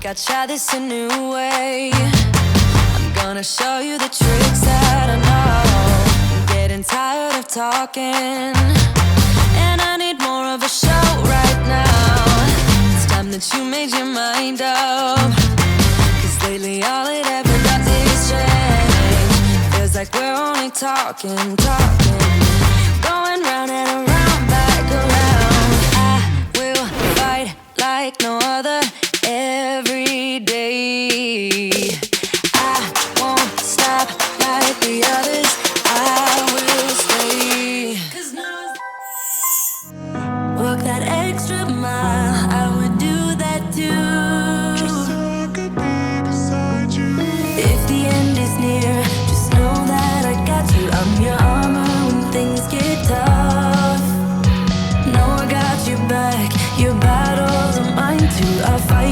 I try this a new way. I'm gonna show you the tricks that I know. I'm getting tired of talking, and I need more of a show right now. It's time that you made your mind up, 'cause lately all it ever does is change. Feels like we're only talking, going round and around, back around. I will fight like no other every day. I won't stop like the others. I will stay. 'Cause now work that extra mile. I would do that too, just so I could be beside you. if the end is near, just know that I got you. I'm your armor when things get tough. No, I got your back. Your battles are mine too. I'll fight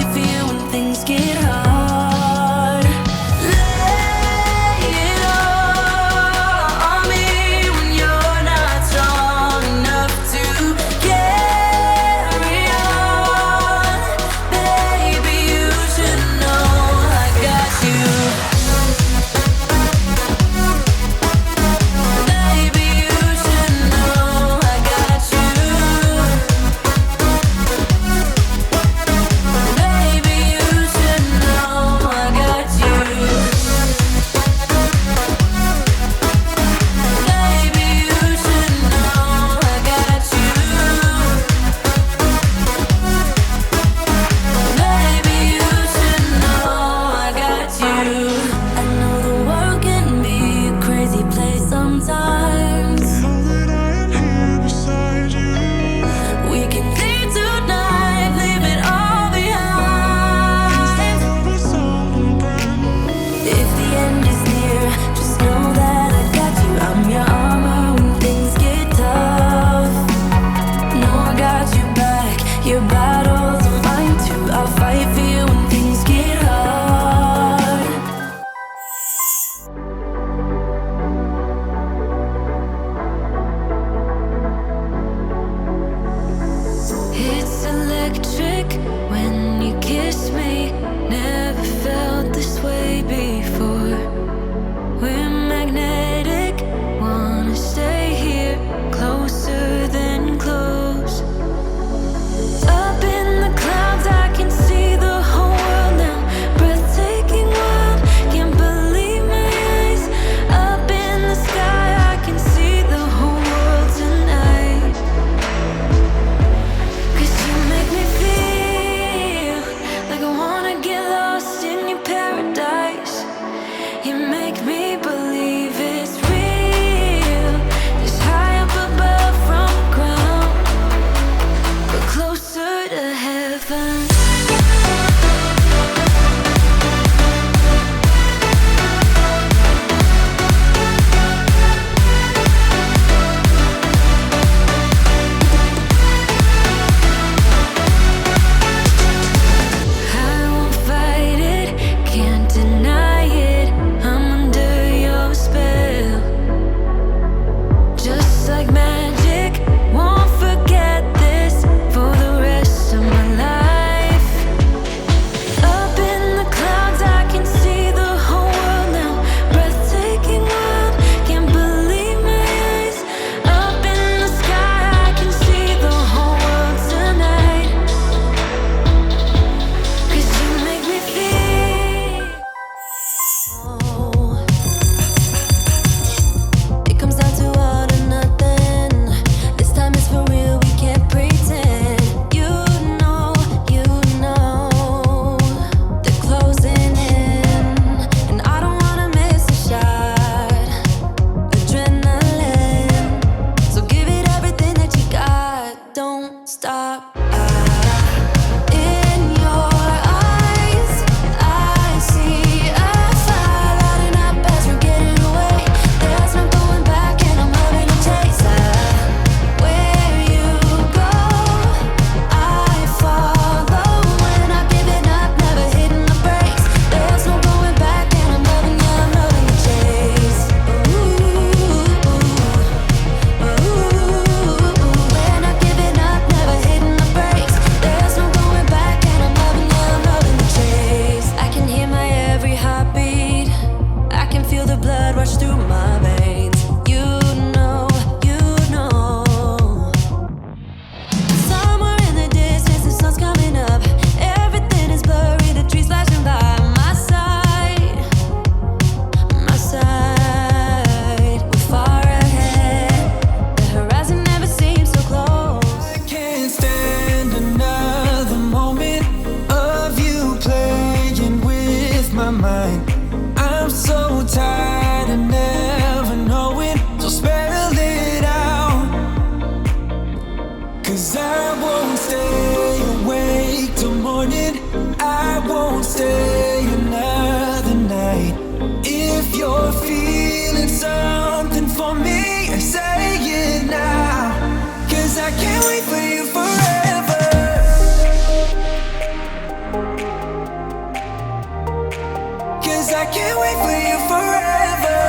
I can't wait for you forever.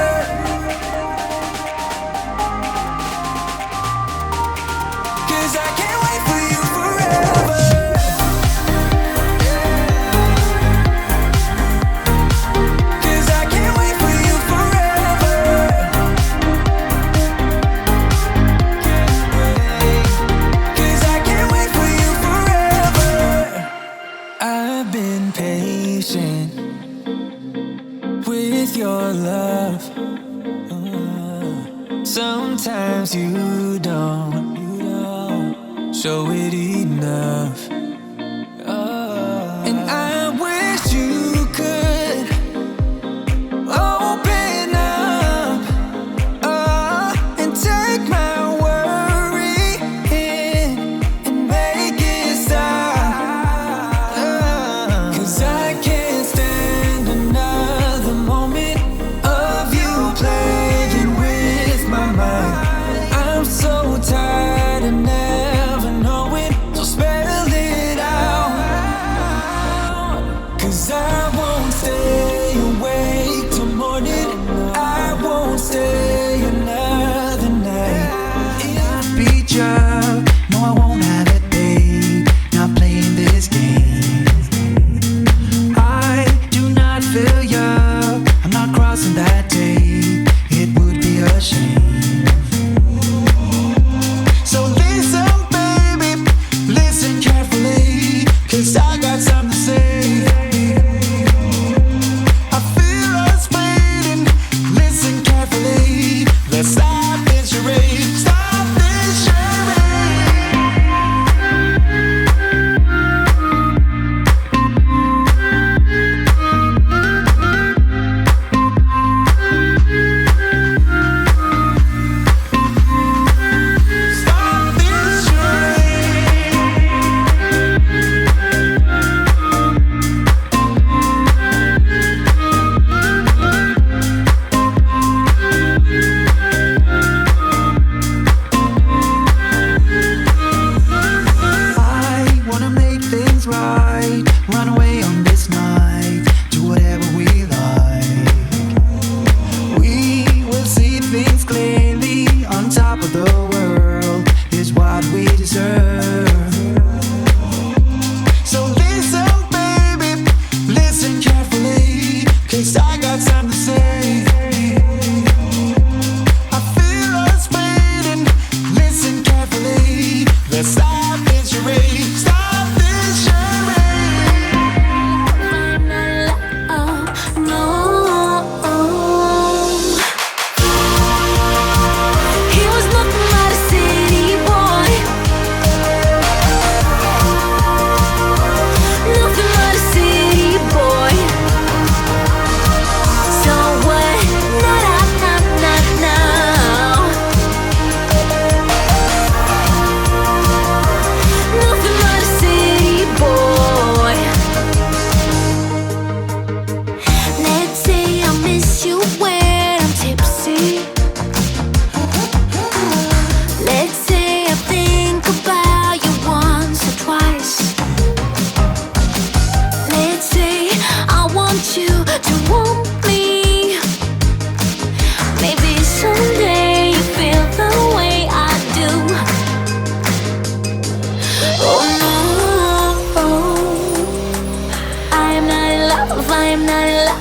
'Cause I can't wait for you forever. 'Cause I can't wait for you forever. 'Cause I can't wait for you forever. I've been patient with your love. Sometimes you don't show it enough. And I wish you could open up and take my worry in and make it stop. 'Cause I can't stand another moment of you playing with my mind. I'm so tired of never knowing, so spell it out. 'Cause I won't stay awake till morning. I won't stay another night. Be drunk, no I won't have it, babe. Not playing this game. I do not feel you. I'm not crossing that tape. It would be a shame. So listen, baby, listen carefully, 'cause I got something to say. I feel us waiting. Listen carefully. Let's stop this charade. Stop this charade. Stop this charade. I wanna make things right. Run away on this night. Do whatever we like. We will see things clearly. On top of the world is what we deserve. So listen, baby, listen carefully, 'cause I got something to say. I feel us waiting. Listen carefully. Let's stop this charade. Stop this charade. No. He was nothing but a city boy. Nothing but a city boy. So what? Now. Nothing but a city boy. Let's say I miss you when I'm tipsy. Let's say I think about you once or twice. Let's say I want you to want me. Maybe someday you feel the way I do. Oh no, I am not in love, I am not in love.